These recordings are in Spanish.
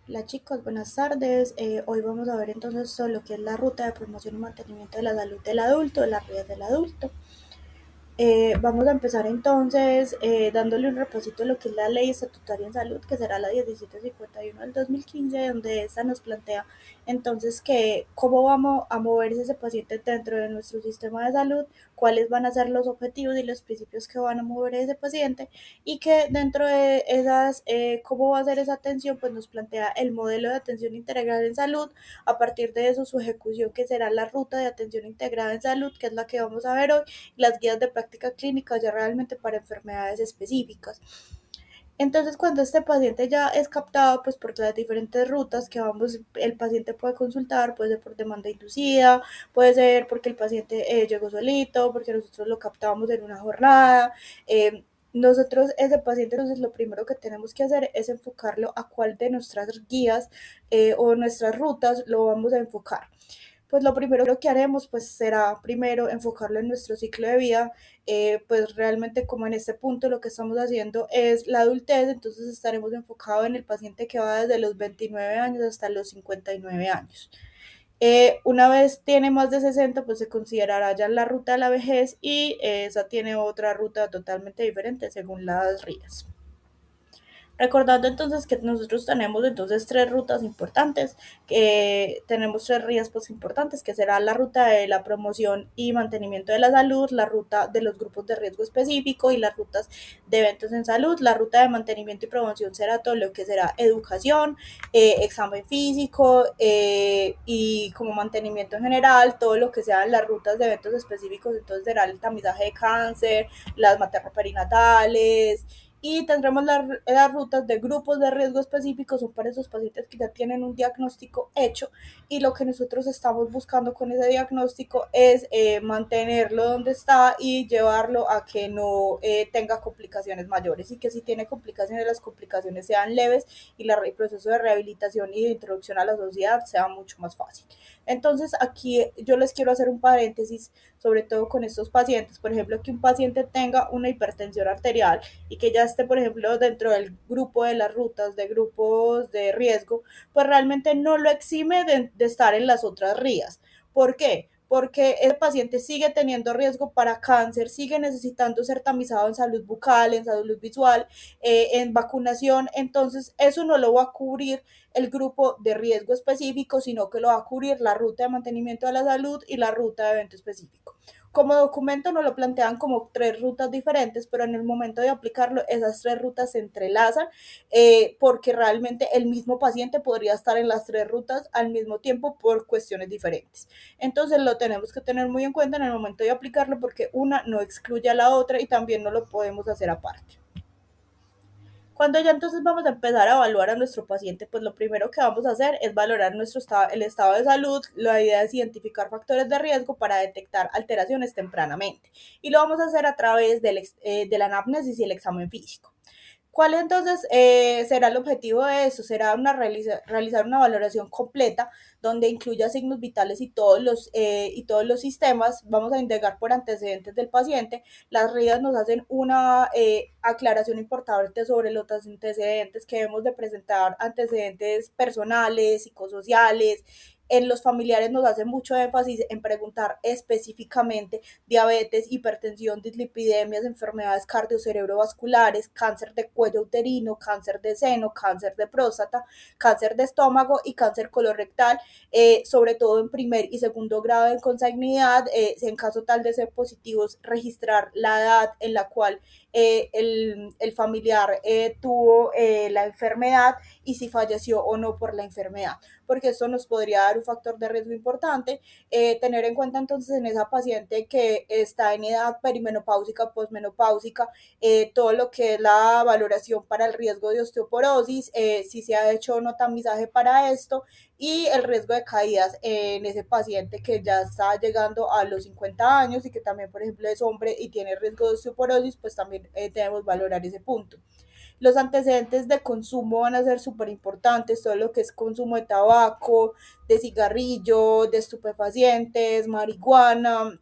Hola chicos, buenas tardes. Hoy vamos a ver entonces todo lo que es la ruta de promoción y mantenimiento de la salud del adulto, de las vías del adulto. Vamos a empezar entonces dándole un repasito a lo que es la ley estatutaria en salud, que será la 1751 del 2015, donde esta nos plantea entonces que cómo vamos a moverse ese paciente dentro de nuestro sistema de salud, cuáles van a ser los objetivos y los principios que van a mover ese paciente y que dentro de esas, cómo va a ser esa atención, pues nos plantea el modelo de atención integral en salud, a partir de eso su ejecución, que será la ruta de atención integrada en salud, que es la que vamos a ver hoy, las guías de práctica clínica ya realmente para enfermedades específicas. Entonces, cuando este paciente ya es captado, pues por las diferentes rutas que vamos, el paciente puede consultar, puede ser por demanda inducida, puede ser porque el paciente llegó solito, porque nosotros lo captamos en una jornada. Nosotros, ese paciente, entonces lo primero que tenemos que hacer es enfocarlo a cuál de nuestras guías o nuestras rutas lo vamos a enfocar. Pues lo primero que haremos pues será primero enfocarlo en nuestro ciclo de vida, pues realmente como en este punto lo que estamos haciendo es la adultez, entonces estaremos enfocados en el paciente que va desde los 29 años hasta los 59 años. Una vez tiene más de 60, pues se considerará ya la ruta de la vejez y esa tiene otra ruta totalmente diferente según las RIAs. Recordando entonces que nosotros tenemos entonces tres rutas importantes, que tenemos tres rías pues importantes, que será la ruta de la promoción y mantenimiento de la salud, la ruta de los grupos de riesgo específico y las rutas de eventos en salud. La ruta de mantenimiento y promoción será todo lo que será educación, examen físico y como mantenimiento en general, todo lo que sean las rutas de eventos específicos, entonces será el tamizaje de cáncer, las materno-perinatales, y tendremos las rutas de grupos de riesgo específicos, son para esos pacientes que ya tienen un diagnóstico hecho y lo que nosotros estamos buscando con ese diagnóstico es mantenerlo donde está y llevarlo a que no tenga complicaciones mayores, y que si tiene complicaciones, las complicaciones sean leves y el proceso de rehabilitación y de introducción a la sociedad sea mucho más fácil. Entonces aquí yo les quiero hacer un paréntesis, sobre todo con estos pacientes, por ejemplo, que un paciente tenga una hipertensión arterial y que ya esté, por ejemplo, dentro del grupo de las rutas, de grupos de riesgo, pues realmente no lo exime de estar en las otras rías. ¿Por qué? Porque el paciente sigue teniendo riesgo para cáncer, sigue necesitando ser tamizado en salud bucal, en salud visual, en vacunación, entonces eso no lo va a cubrir el grupo de riesgo específico, sino que lo va a cubrir la ruta de mantenimiento de la salud y la ruta de evento específico. Como documento nos lo plantean como tres rutas diferentes, pero en el momento de aplicarlo esas tres rutas se entrelazan, porque realmente el mismo paciente podría estar en las tres rutas al mismo tiempo por cuestiones diferentes. Entonces lo tenemos que tener muy en cuenta en el momento de aplicarlo, porque una no excluye a la otra y también no lo podemos hacer aparte. Cuando ya entonces vamos a empezar a evaluar a nuestro paciente, pues lo primero que vamos a hacer es valorar el estado de salud. La idea es identificar factores de riesgo para detectar alteraciones tempranamente. Y lo vamos a hacer a través de la anamnesis y el examen físico. ¿Cuál entonces será el objetivo de eso? Será realizar una valoración completa donde incluya signos vitales y todos los sistemas. Vamos a indagar por antecedentes del paciente. Las RIAs nos hacen una aclaración importante sobre los antecedentes, que debemos de presentar antecedentes personales, psicosociales. En los familiares nos hace mucho énfasis en preguntar específicamente diabetes, hipertensión, dislipidemias, enfermedades cardiocerebrovasculares, cáncer de cuello uterino, cáncer de seno, cáncer de próstata, cáncer de estómago y cáncer colorectal, sobre todo en primer y segundo grado de consanguinidad. En caso tal de ser positivos, registrar la edad en la cual el familiar tuvo la enfermedad y si falleció o no por la enfermedad, porque esto nos podría dar un factor de riesgo importante. Tener en cuenta entonces en esa paciente que está en edad perimenopáusica, posmenopáusica, todo lo que es la valoración para el riesgo de osteoporosis, si se ha hecho o no tamizaje para esto, y el riesgo de caídas en ese paciente que ya está llegando a los 50 años y que también, por ejemplo, es hombre y tiene riesgo de osteoporosis, pues también debemos valorar ese punto. Los antecedentes de consumo van a ser súper importantes, todo lo que es consumo de tabaco, de cigarrillo, de estupefacientes, marihuana,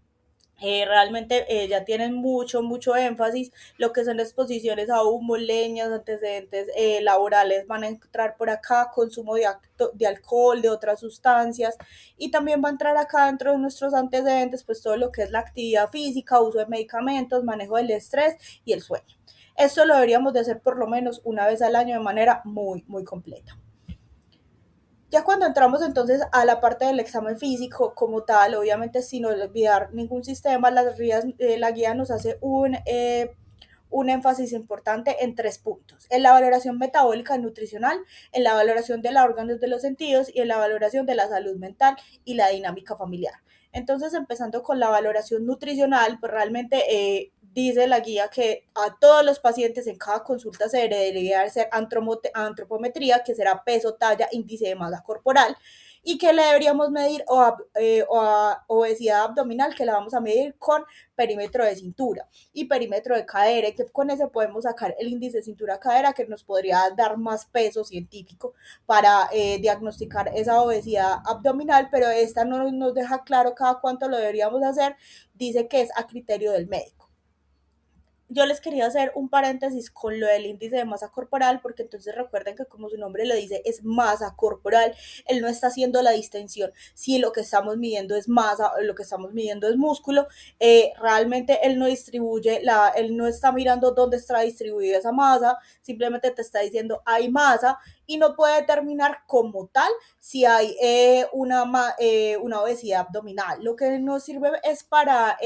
Realmente ya tienen mucho énfasis, lo que son exposiciones a humo, leñas, antecedentes laborales van a entrar por acá, consumo de alcohol, de otras sustancias, y también va a entrar acá dentro de nuestros antecedentes pues todo lo que es la actividad física, uso de medicamentos, manejo del estrés y el sueño. Esto lo deberíamos de hacer por lo menos una vez al año de manera muy completa. Ya cuando entramos entonces a la parte del examen físico como tal, obviamente sin olvidar ningún sistema, la guía nos hace un énfasis importante en 3 puntos: en la valoración metabólica y nutricional, en la valoración de los órganos de los sentidos y en la valoración de la salud mental y la dinámica familiar. Entonces, empezando con la valoración nutricional, pues realmente dice la guía que a todos los pacientes en cada consulta se debería hacer antropometría, que será peso, talla, índice de masa corporal, y que le deberíamos medir obesidad abdominal, que la vamos a medir con perímetro de cintura y perímetro de cadera, y que con ese podemos sacar el índice de cintura-cadera, que nos podría dar más peso científico para diagnosticar esa obesidad abdominal, pero esta no nos deja claro cada cuánto lo deberíamos hacer, dice que es a criterio del médico. Yo les quería hacer un paréntesis con lo del índice de masa corporal, porque entonces recuerden que como su nombre lo dice, es masa corporal. Él no está haciendo la distinción si lo que estamos midiendo es masa o lo que estamos midiendo es músculo. Realmente él no distribuye, él no está mirando dónde está distribuida esa masa, simplemente te está diciendo hay masa, y no puede determinar como tal si hay una obesidad abdominal. Lo que nos sirve es para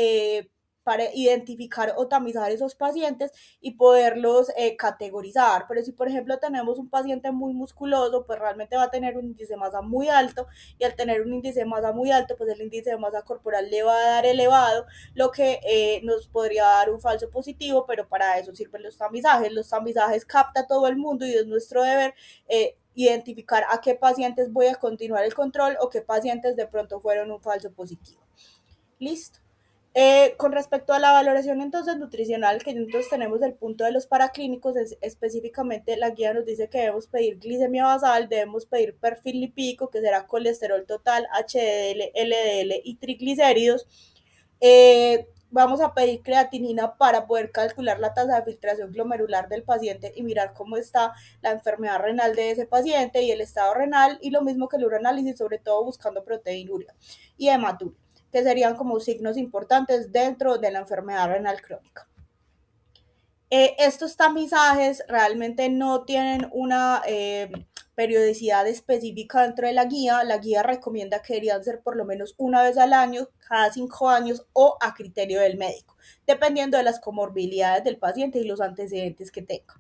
identificar o tamizar esos pacientes y poderlos categorizar. Pero si, por ejemplo, tenemos un paciente muy musculoso, pues realmente va a tener un índice de masa muy alto, y al tener un índice de masa muy alto, pues el índice de masa corporal le va a dar elevado, lo que nos podría dar un falso positivo, pero para eso sirven los tamizajes. Los tamizajes capta todo el mundo y es nuestro deber identificar a qué pacientes voy a continuar el control o qué pacientes de pronto fueron un falso positivo. Listo. Con respecto a la valoración entonces nutricional, que entonces tenemos el punto de los paraclínicos, específicamente la guía nos dice que debemos pedir glicemia basal, debemos pedir perfil lipídico, que será colesterol total, HDL, LDL y triglicéridos. Vamos a pedir creatinina para poder calcular la tasa de filtración glomerular del paciente y mirar cómo está la enfermedad renal de ese paciente y el estado renal, y lo mismo que el uroanálisis, sobre todo buscando proteinuria y hematuria, que serían como signos importantes dentro de la enfermedad renal crónica. Estos tamizajes realmente no tienen una periodicidad específica dentro de la guía. La guía recomienda que deberían ser por lo menos una vez al año, cada 5 años o a criterio del médico, dependiendo de las comorbilidades del paciente y los antecedentes que tenga.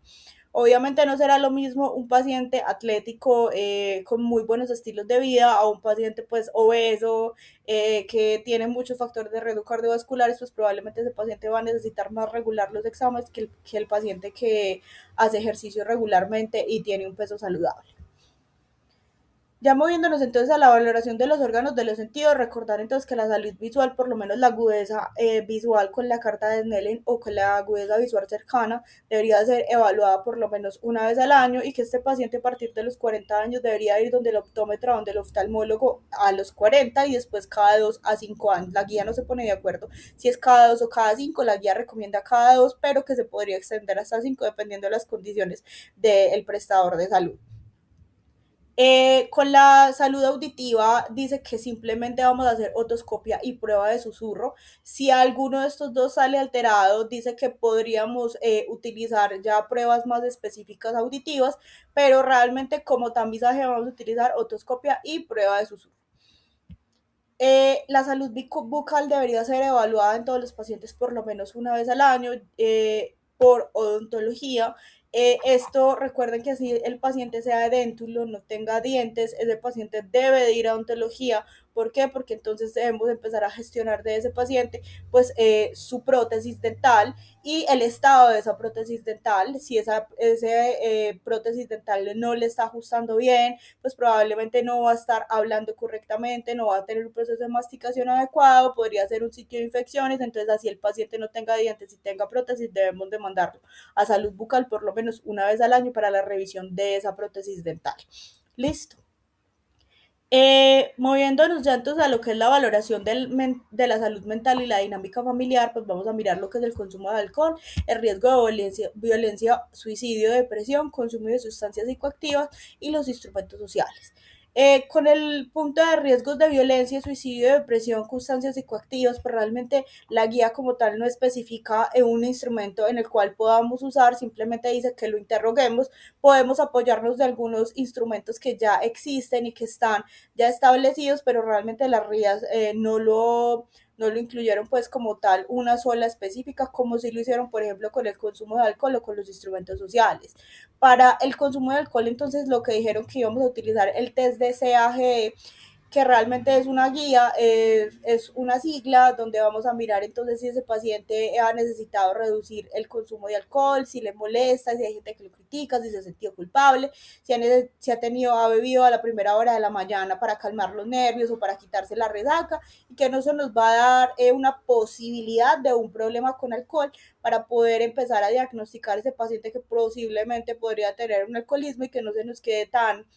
Obviamente no será lo mismo un paciente atlético con muy buenos estilos de vida a un paciente pues obeso, que tiene muchos factores de riesgo cardiovasculares. Pues probablemente ese paciente va a necesitar más regular los exámenes que el paciente que hace ejercicio regularmente y tiene un peso saludable. Ya moviéndonos entonces a la valoración de los órganos de los sentidos, recordar entonces que la salud visual, por lo menos la agudeza visual con la carta de Snellen o con la agudeza visual cercana, debería ser evaluada por lo menos una vez al año, y que este paciente a partir de los 40 años debería ir donde el optómetra, donde el oftalmólogo a los 40, y después cada 2 a 5 años. La guía no se pone de acuerdo si es cada 2 o cada 5, la guía recomienda cada 2, pero que se podría extender hasta 5 dependiendo de las condiciones del prestador de salud. Con la salud auditiva dice que simplemente vamos a hacer otoscopia y prueba de susurro. Si alguno de estos dos sale alterado, dice que podríamos utilizar ya pruebas más específicas auditivas, pero realmente como tamizaje vamos a utilizar otoscopia y prueba de susurro. La salud bucal debería ser evaluada en todos los pacientes por lo menos una vez al año por odontología. Esto, recuerden que si el paciente sea edéntulo, no tenga dientes, ese paciente debe de ir a odontología. ¿Por qué? Porque entonces debemos empezar a gestionar de ese paciente pues su prótesis dental y el estado de esa prótesis dental. Si ese prótesis dental no le está ajustando bien, pues probablemente no va a estar hablando correctamente, no va a tener un proceso de masticación adecuado, podría ser un sitio de infecciones. Entonces, así el paciente no tenga dientes y tenga prótesis, debemos de mandarlo a salud bucal por lo menos una vez al año para la revisión de esa prótesis dental. Listo. Moviéndonos ya entonces a lo que es la valoración de la salud mental y la dinámica familiar, pues vamos a mirar lo que es el consumo de alcohol, el riesgo de violencia, suicidio, depresión, consumo de sustancias psicoactivas y los instrumentos sociales. Con el punto de riesgos de violencia, suicidio, depresión, sustancias psicoactivas, pues realmente la guía como tal no especifica un instrumento en el cual podamos usar, simplemente dice que lo interroguemos. Podemos apoyarnos de algunos instrumentos que ya existen y que están ya establecidos, pero realmente las RIAs no lo incluyeron pues como tal una sola específica, como si lo hicieron, por ejemplo, con el consumo de alcohol o con los instrumentos sociales. Para el consumo de alcohol, entonces, lo que dijeron que íbamos a utilizar el test de CAG, que realmente es una guía, es una sigla donde vamos a mirar entonces si ese paciente ha necesitado reducir el consumo de alcohol, si le molesta, si hay gente que lo critica, si se ha sentido culpable, ha bebido a la primera hora de la mañana para calmar los nervios o para quitarse la resaca, y que no se nos va a dar una posibilidad de un problema con alcohol para poder empezar a diagnosticar ese paciente que posiblemente podría tener un alcoholismo y que no se nos quede tan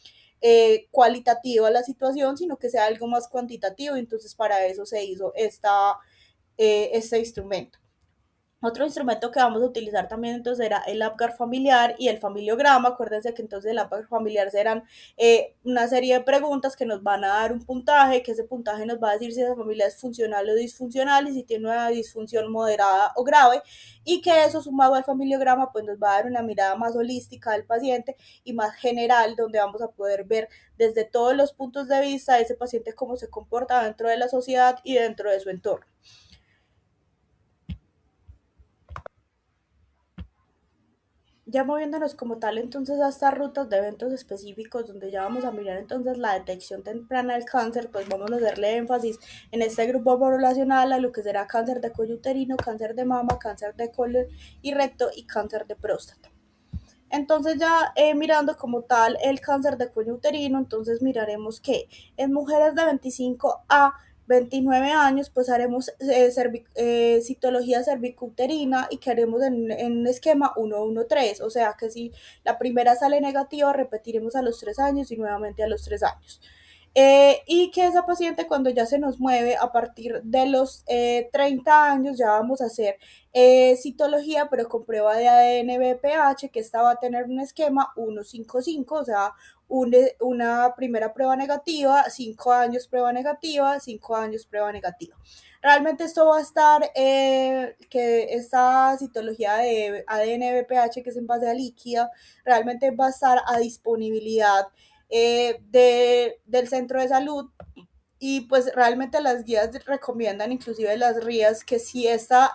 cualitativa la situación, sino que sea algo más cuantitativo. Entonces, para eso se hizo este instrumento. Otro instrumento que vamos a utilizar también entonces era el APGAR familiar y el familiograma. Acuérdense que entonces el APGAR familiar serán una serie de preguntas que nos van a dar un puntaje, que ese puntaje nos va a decir si esa familia es funcional o disfuncional y si tiene una disfunción moderada o grave, y que eso sumado al familiograma pues nos va a dar una mirada más holística del paciente y más general, donde vamos a poder ver desde todos los puntos de vista de ese paciente cómo se comporta dentro de la sociedad y dentro de su entorno. Ya moviéndonos como tal entonces a estas rutas de eventos específicos donde ya vamos a mirar entonces la detección temprana del cáncer, pues vamos a hacerle énfasis en este grupo poblacional a lo que será cáncer de cuello uterino, cáncer de mama, cáncer de colon y recto y cáncer de próstata. Entonces ya mirando como tal el cáncer de cuello uterino, entonces miraremos que en mujeres de 25 a 29 años, pues haremos citología cervicouterina y que haremos en un esquema 1-1-3, o sea que si la primera sale negativa, repetiremos a los 3 años y nuevamente a los 3 años. Y que esa paciente cuando ya se nos mueve a partir de los 30 años ya vamos a hacer citología, pero con prueba de ADN BPH, que esta va a tener un esquema 1-5-5, o sea, una primera prueba negativa, 5 años prueba negativa, 5 años prueba negativa. Realmente esto va a estar, que esta citología de ADN BPH, que es en base a líquida, realmente va a estar a disponibilidad del centro de salud, y pues realmente las guías recomiendan, inclusive las RIAs, que si esta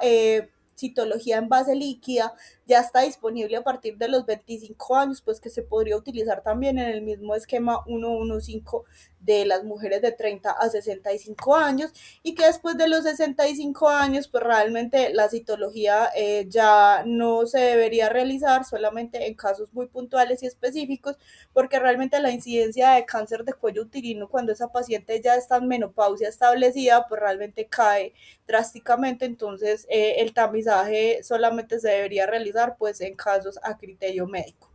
citología en base líquida ya está disponible a partir de los 25 años, pues que se podría utilizar también en el mismo esquema 1-1-5 de las mujeres de 30 a 65 años, y que después de los 65 años, pues realmente la citología ya no se debería realizar solamente en casos muy puntuales y específicos, porque realmente la incidencia de cáncer de cuello uterino cuando esa paciente ya está en menopausia establecida, pues realmente cae drásticamente. Entonces el tamizaje solamente se debería realizar pues en casos a criterio médico.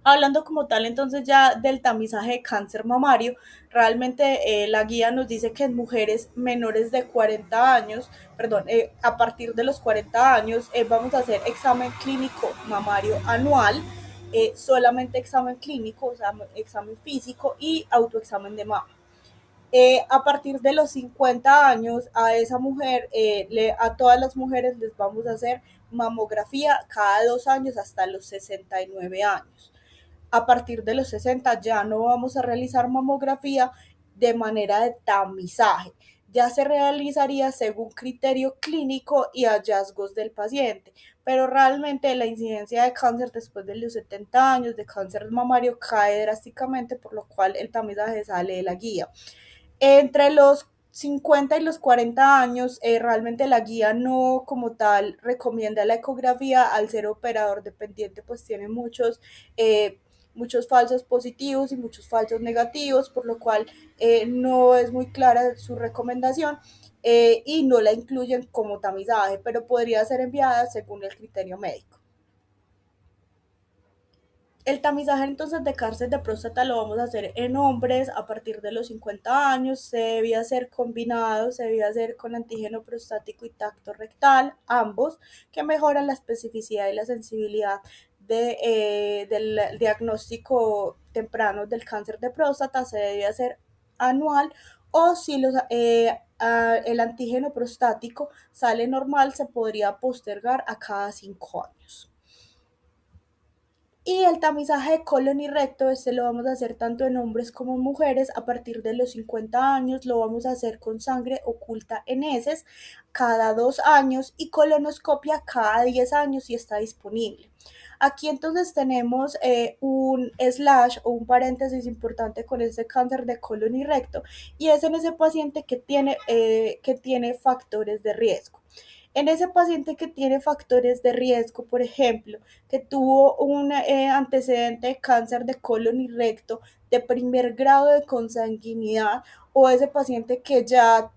Hablando como tal entonces ya del tamizaje de cáncer mamario, realmente la guía nos dice que en mujeres menores de 40 años, perdón, a partir de los 40 años, vamos a hacer examen clínico mamario anual, solamente examen clínico, o sea, examen físico y autoexamen de mama. A partir de los 50 años, a esa mujer, a todas las mujeres les vamos a hacer mamografía cada 2 años hasta los 69 años. A partir de los 60 ya no vamos a realizar mamografía de manera de tamizaje, ya se realizaría según criterio clínico y hallazgos del paciente, pero realmente la incidencia de cáncer después de los 70 años de cáncer mamario cae drásticamente, por lo cual el tamizaje sale de la guía. Entre los 50 y los 40 años, realmente la guía no como tal recomienda la ecografía al ser operador dependiente, pues tiene muchos falsos positivos y muchos falsos negativos, por lo cual no es muy clara su recomendación, y no la incluyen como tamizaje, pero podría ser enviada según el criterio médico. El tamizaje entonces de cáncer de próstata lo vamos a hacer en hombres a partir de los 50 años, se debe hacer combinado, se debe hacer con antígeno prostático y tacto rectal, ambos, que mejoran la especificidad y la sensibilidad del diagnóstico temprano del cáncer de próstata, se debe hacer anual, o si el antígeno prostático sale normal, se podría postergar a cada 5 años. Y el tamizaje de colon y recto, este lo vamos a hacer tanto en hombres como en mujeres a partir de los 50 años, lo vamos a hacer con sangre oculta en heces cada 2 años y colonoscopia cada 10 años si está disponible. Aquí entonces tenemos un slash o un paréntesis importante con este cáncer de colon y recto, y es en ese paciente que tiene factores de riesgo. En ese paciente que tiene factores de riesgo, por ejemplo, que tuvo un antecedente de cáncer de colon y recto de primer grado de consanguinidad, o ese paciente que ya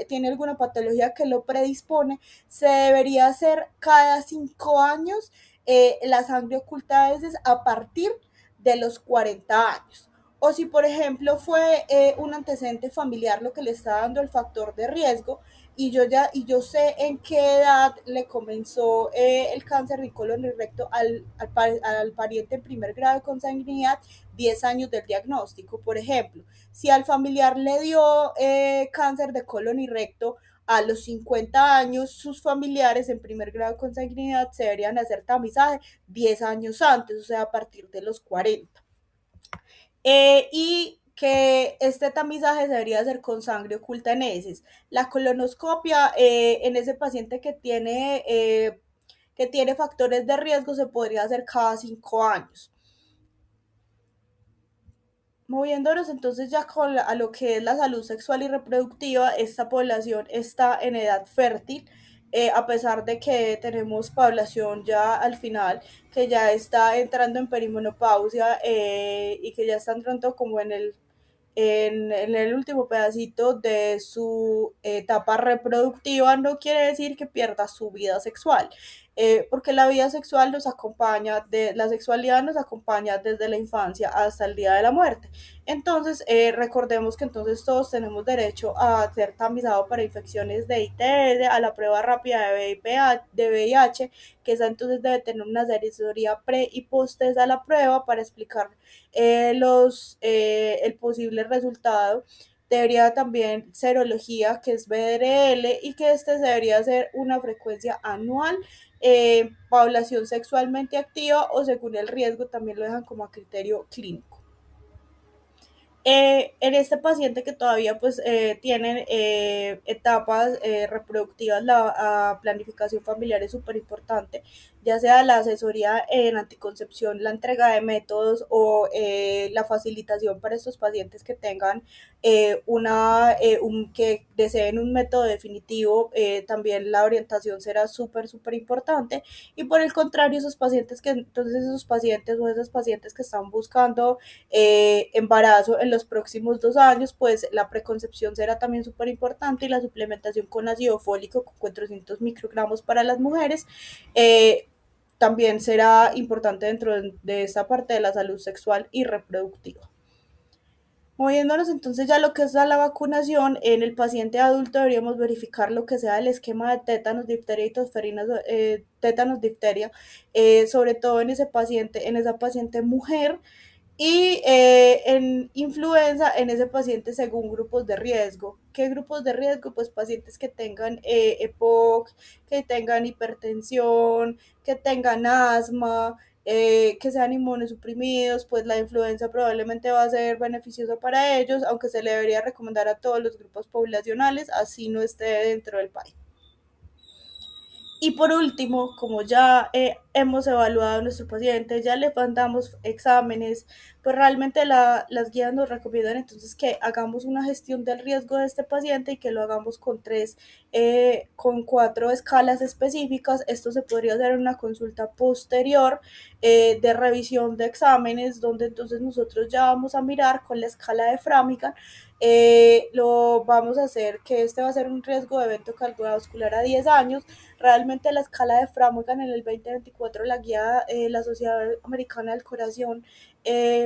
tiene alguna patología que lo predispone, se debería hacer cada 5 años la sangre oculta a veces a partir de los 40 años. O si, por ejemplo, fue un antecedente familiar lo que le está dando el factor de riesgo, y yo sé en qué edad le comenzó el cáncer de colon y recto al pariente en primer grado de consanguinidad, 10 años del diagnóstico. Por ejemplo, si al familiar le dio cáncer de colon y recto a los 50 años, sus familiares en primer grado de consanguinidad se deberían hacer tamizaje 10 años antes, o sea, a partir de los 40. Y que este tamizaje se debería hacer con sangre oculta en heces. La colonoscopia en ese paciente que tiene factores de riesgo se podría hacer cada 5 años. Moviéndonos entonces ya a lo que es la salud sexual y reproductiva, esta población está en edad fértil, a pesar de que tenemos población ya al final, que ya está entrando en perimenopausia y que ya está entrando como en el último pedacito de su etapa reproductiva. No quiere decir que pierda su vida sexual, porque la vida sexual la sexualidad nos acompaña desde la infancia hasta el día de la muerte. Entonces, recordemos que entonces todos tenemos derecho a ser tamizados para infecciones de ITS, a la prueba rápida de VIH, que esa entonces debe tener una asesoría pre y post a la prueba para explicar el posible resultado. Debería también serología, que es BDRL, y que este debería ser una frecuencia anual, población sexualmente activa o según el riesgo, también lo dejan como a criterio clínico. En este paciente que todavía pues tienen etapas reproductivas, la planificación familiar es súper importante, ya sea la asesoría en anticoncepción, la entrega de métodos o la facilitación para estos pacientes que tengan que deseen un método definitivo, también la orientación será súper importante. Y por el contrario, esos pacientes o esas pacientes que están buscando embarazo en los próximos 2 años, pues la preconcepción será también súper importante, y la suplementación con ácido fólico con 400 microgramos para las mujeres también será importante dentro de esta parte de la salud sexual y reproductiva. Moviéndonos entonces ya lo que es la vacunación, en el paciente adulto deberíamos verificar lo que sea el esquema de tétanos, difteria y tosferina, tétanos, difteria, sobre todo en esa paciente mujer, y en influenza en ese paciente según grupos de riesgo. ¿Qué grupos de riesgo? Pues pacientes que tengan EPOC, que tengan hipertensión, que tengan asma, que sean inmunosuprimidos, pues la influenza probablemente va a ser beneficiosa para ellos, aunque se le debería recomendar a todos los grupos poblacionales, así no esté dentro del país. Y por último, como ya hemos evaluado a nuestro paciente, ya le mandamos exámenes, pues realmente las guías nos recomiendan entonces que hagamos una gestión del riesgo de este paciente y que lo hagamos con 4 escalas específicas. Esto se podría hacer en una consulta posterior de revisión de exámenes, donde entonces nosotros ya vamos a mirar con la escala de Framingham. Lo vamos a hacer que este va a ser un riesgo de evento cardiovascular a 10 años. Realmente la escala de Framingham en el 2024 2024 la guía, la Sociedad Americana del Corazón,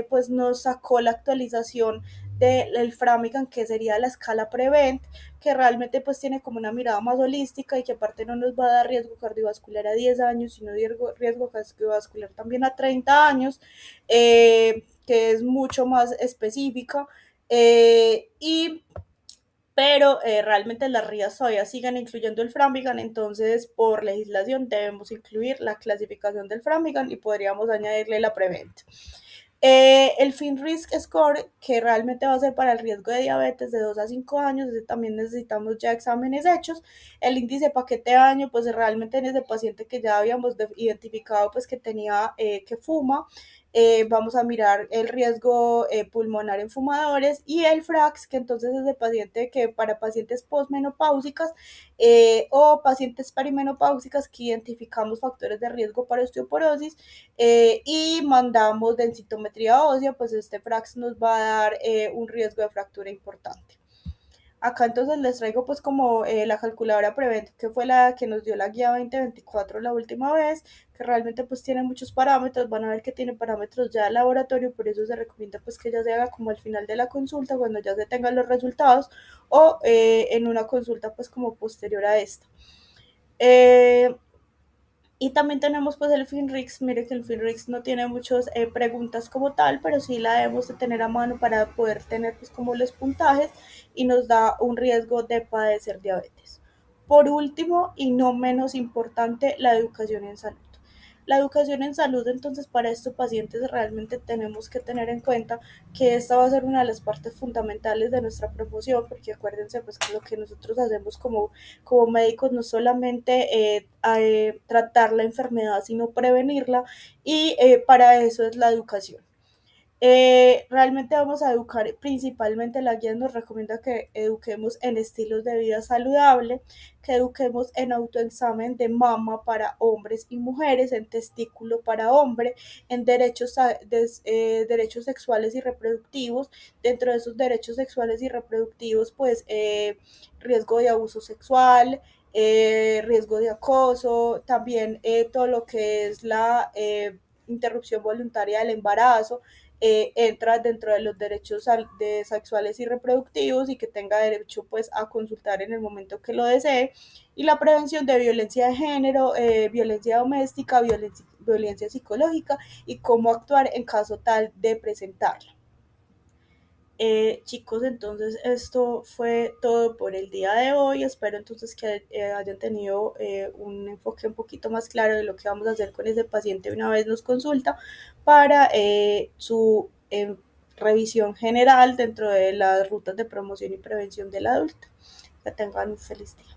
pues nos sacó la actualización del Framigan, que sería la escala Prevent, que realmente pues tiene como una mirada más holística y que aparte no nos va a dar riesgo cardiovascular a 10 años, sino riesgo cardiovascular también a 30 años, que es mucho más específica. Y pero realmente las RIAs todavía siguen incluyendo el Framigan, entonces por legislación debemos incluir la clasificación del Framigan y podríamos añadirle la Prevent. El Fin Risk Score, que realmente va a ser para el riesgo de diabetes de 2 a 5 años, también necesitamos ya exámenes hechos. El índice paquete de año, pues realmente en ese paciente que ya habíamos identificado, pues que tenía, que fuma, vamos a mirar el riesgo pulmonar en fumadores, y el FRAX, que entonces es de paciente que para pacientes postmenopáusicas o pacientes perimenopáusicas que identificamos factores de riesgo para osteoporosis, y mandamos densitometría ósea, pues este FRAX nos va a dar un riesgo de fractura importante. Acá entonces les traigo pues como la calculadora Prevent, que fue la que nos dio la guía 2024 la última vez, que realmente pues tiene muchos parámetros. Van a ver que tiene parámetros ya de laboratorio, por eso se recomienda pues que ya se haga como al final de la consulta, cuando ya se tengan los resultados, o en una consulta pues como posterior a esta. Y también tenemos pues el FINRIX. Mire que el FINRIX no tiene muchas preguntas como tal, pero sí la debemos de tener a mano para poder tener pues como los puntajes, y nos da un riesgo de padecer diabetes. Por último, y no menos importante, la educación en salud. La educación en salud, entonces, para estos pacientes realmente tenemos que tener en cuenta que esta va a ser una de las partes fundamentales de nuestra promoción, porque acuérdense pues que lo que nosotros hacemos como médicos no solamente tratar la enfermedad, sino prevenirla, y para eso es la educación. Realmente vamos a educar principalmente. La guía nos recomienda que eduquemos en estilos de vida saludable, que eduquemos en autoexamen de mama para hombres y mujeres, en testículo para hombre, en derechos sexuales y reproductivos. Dentro de esos derechos sexuales y reproductivos, pues riesgo de abuso sexual, riesgo de acoso, también todo lo que es la interrupción voluntaria del embarazo, entra dentro de los derechos sexuales y reproductivos, y que tenga derecho pues a consultar en el momento que lo desee. Y la prevención de violencia de género, violencia doméstica, violencia psicológica, y cómo actuar en caso tal de presentarla. Chicos, entonces esto fue todo por el día de hoy. Espero entonces que hayan tenido un enfoque un poquito más claro de lo que vamos a hacer con ese paciente una vez nos consulta, para su revisión general dentro de las rutas de promoción y prevención del adulto. Que tengan un feliz día.